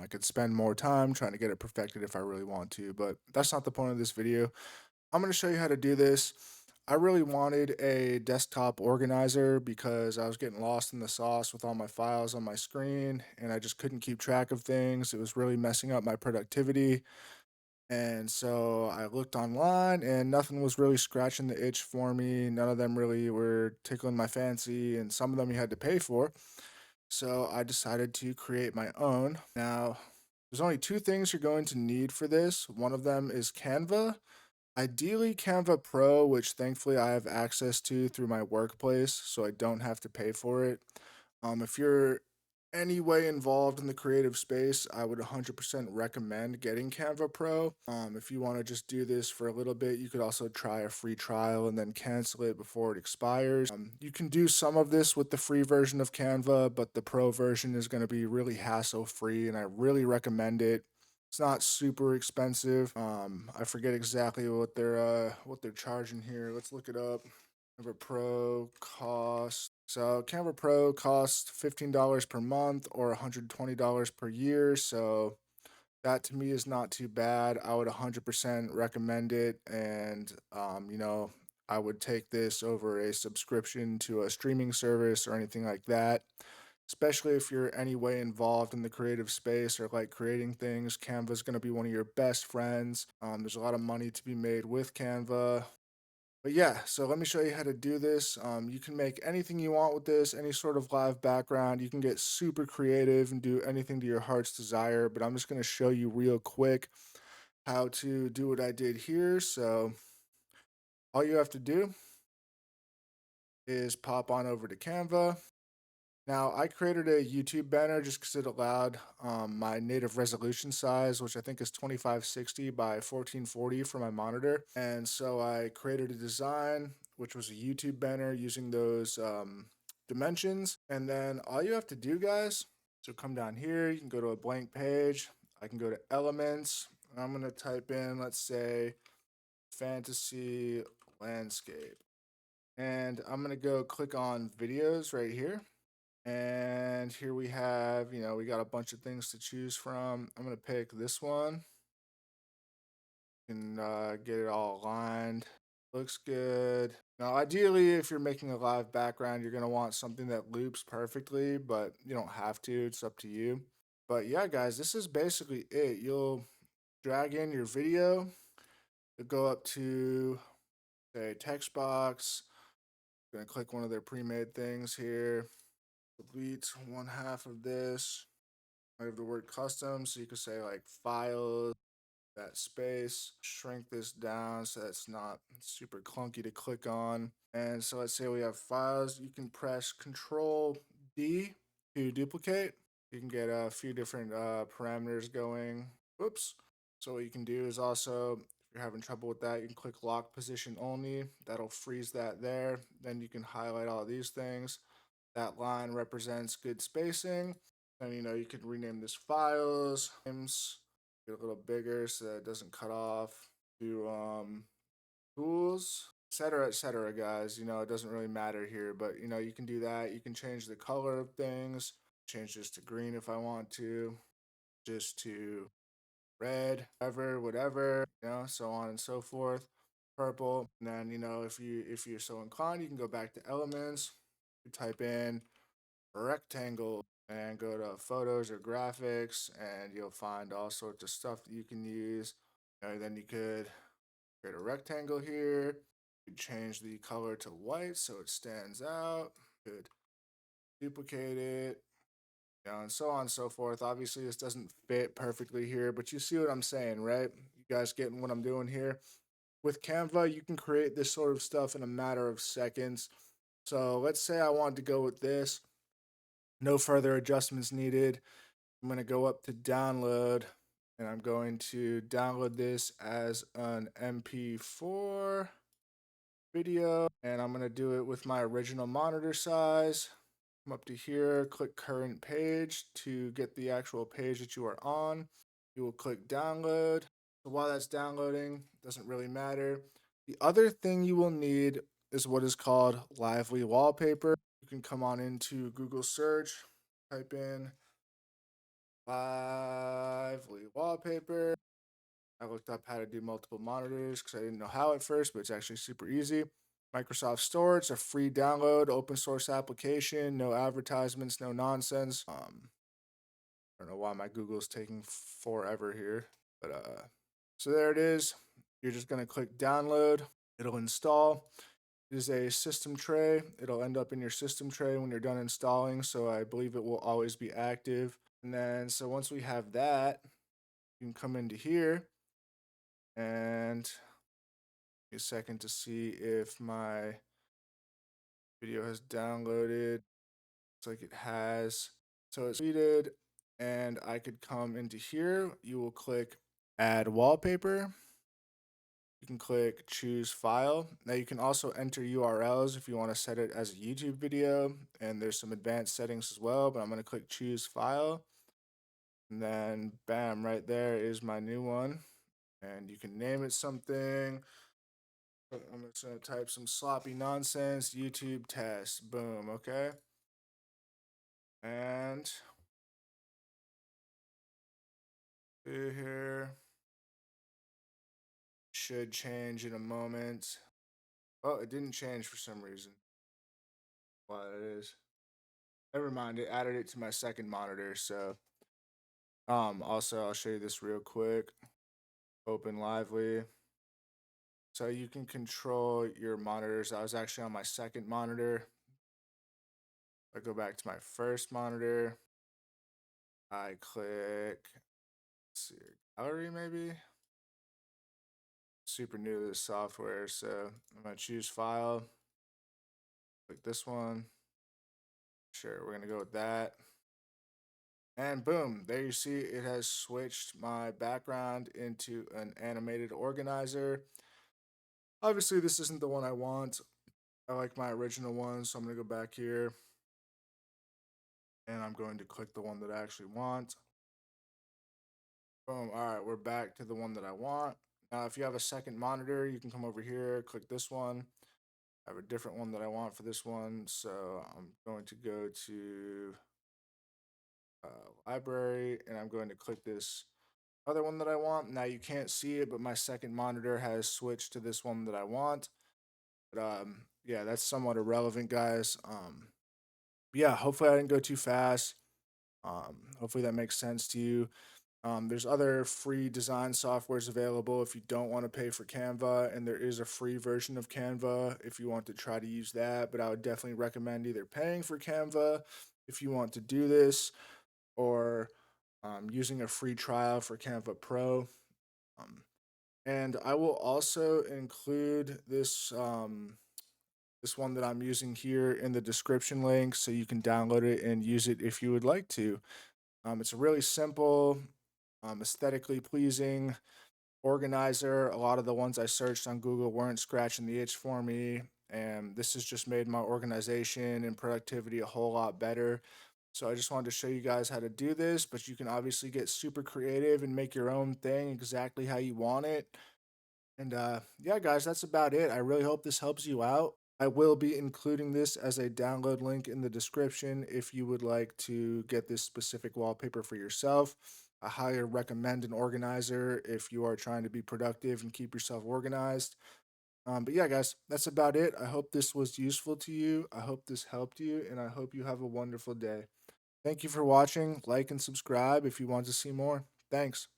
I could spend more time trying to get it perfected if I really want to, but that's not the point of this video. I'm going to show you how to do this. I really wanted a desktop organizer because I was getting lost in the sauce with all my files on my screen and I just couldn't keep track of things. It was really messing up my productivity. And so I looked online and nothing was really scratching the itch for me. None of them really were tickling my fancy, and some of them you had to pay for. So I decided to create my own. Now, there's only two things you're going to need for this. One of them is Canva. Ideally, Canva Pro, which thankfully I have access to through my workplace, so I don't have to pay for it. If you're any way involved in the creative space, I would 100% recommend getting Canva Pro. If you want to just do this for a little bit, you could also try a free trial and then cancel it before it expires. You can do some of this with the free version of Canva, but the Pro version is going to be really hassle free, and I really recommend it. It's not super expensive. I forget exactly what they're charging here. Let's look it up. Canva Pro cost. So Canva Pro costs $15 per month or $120 per year. So that to me is not too bad. I would 100% recommend it. And, I would take this over a subscription to a streaming service or anything like that. Especially if you're any way involved in the creative space or like creating things, Canva is going to be one of your best friends. There's a lot of money to be made with Canva. But yeah, so let me show you how to do this. You can make anything you want with this, any sort of live background. You can get super creative and do anything to your heart's desire. But I'm just going to show you real quick how to do what I did here. So all you have to do is pop on over to Canva. Now, I created a YouTube banner just because it allowed my native resolution size, which I think is 2560 by 1440 for my monitor. And so I created a design, which was a YouTube banner using those dimensions. And then all you have to do, guys, so come down here, you can go to a blank page. I can go to elements. I'm going to type in, let's say, fantasy landscape. And I'm going to go click on videos right here. And here we have, we got a bunch of things to choose from. I'm going to pick this one and get it all aligned. Looks good. Now, ideally, if you're making a live background, you're going to want something that loops perfectly, but you don't have to. It's up to you. But yeah, guys, this is basically it. You'll drag in your video. You'll go up to, say, text box. Going to click one of their pre-made things here. Delete one half of this. I have the word custom, so you could say like files, that space, shrink this down so that's not super clunky to click on. And so let's say we have files, you can press Control D to duplicate. You can get a few different parameters going. Whoops. So what you can do is also, if you're having trouble with that, you can click lock position only. That'll freeze that there. Then you can highlight all these things. That line represents good spacing. And you can rename this files, get a little bigger so that it doesn't cut off. Do tools, etc., guys. It doesn't really matter here, but you can do that. You can change the color of things, change this to green if I want to, just to red, whatever, so on and so forth. Purple. And then, if you're so inclined, you can go back to elements, you type in rectangle and go to photos or graphics, and you'll find all sorts of stuff that you can use. Then you could create a rectangle here. You could change the color to white so it stands out. You could duplicate it, and so on and so forth. Obviously, this doesn't fit perfectly here, but you see what I'm saying, right? You guys getting what I'm doing here? With Canva, you can create this sort of stuff in a matter of seconds. So let's say I wanted to go with this. No further adjustments needed. I'm going to go up to download, and I'm going to download this as an MP4 video, and I'm going to do it with my original monitor size. Come up to here, click current page to get the actual page that you are on. You will click download. So while that's downloading, doesn't really matter. The other thing you will need is what is called Lively Wallpaper. You can come on into Google search, type in wallpaper. I looked up how to do multiple monitors because I didn't know how at first, but it's actually super easy. Microsoft Store, it's a free download, open source application, no advertisements, no nonsense. I don't know why my Google's taking forever here, but so there it is. You're just gonna click download. It'll install. It is a system tray. It'll end up in your system tray when you're done installing. So I believe it will always be active. And then so once we have that, you can come into here and a second to see if my video has downloaded. Looks like it has. So it's completed, and I could come into here. You will click add wallpaper. You can click choose file. Now you can also enter URLs if you want to set it as a YouTube video, and there's some advanced settings as well, but I'm going to click choose file. And then bam, right there is my new one. And you can name it something. I'm just gonna type some sloppy nonsense, YouTube test. Boom, okay. And see here. Should change in a moment. Oh, it didn't change for some reason. Why it is. Never mind, it added it to my second monitor, so also I'll show you this real quick. Open lively. So you can control your monitors. I was actually on my second monitor. I go back to my first monitor. I click, let's see, gallery maybe. Super new to this software, so I'm gonna choose file. Click this one. Sure, we're gonna go with that. And boom, there you see it has switched my background into an animated organizer. Obviously, this isn't the one I want. I like my original one, so I'm gonna go back here and I'm going to click the one that I actually want. Boom. All right, we're back to the one that I want. Now, if you have a second monitor, you can come over here, click this one. I have a different one that I want for this one, so I'm going to go to library and I'm going to click this other one that I want. Now you can't see it, but my second monitor has switched to this one that I want. But yeah, that's somewhat irrelevant, guys. Yeah, hopefully I didn't go too fast. Hopefully that makes sense to you. There's other free design softwares available if you don't want to pay for Canva, and there is a free version of Canva if you want to try to use that. But I would definitely recommend either paying for Canva if you want to do this, or using a free trial for Canva Pro. Um, and I will also include this one that I'm using here in the description link so you can download it and use it if you would like to. It's a really simple, aesthetically pleasing organizer. A lot of the ones I searched on Google weren't scratching the itch for me, and this has just made my organization and productivity a whole lot better. So I just wanted to show you guys how to do this, but you can obviously get super creative and make your own thing exactly how you want it. And yeah, guys, that's about it. I really hope this helps you out. I will be including this as a download link in the description if you would like to get this specific wallpaper for yourself. I highly recommend an organizer if you are trying to be productive and keep yourself organized. But yeah, guys, that's about it. I hope this was useful to you. I hope this helped you, and I hope you have a wonderful day. Thank you for watching. Like and subscribe if you want to see more. Thanks.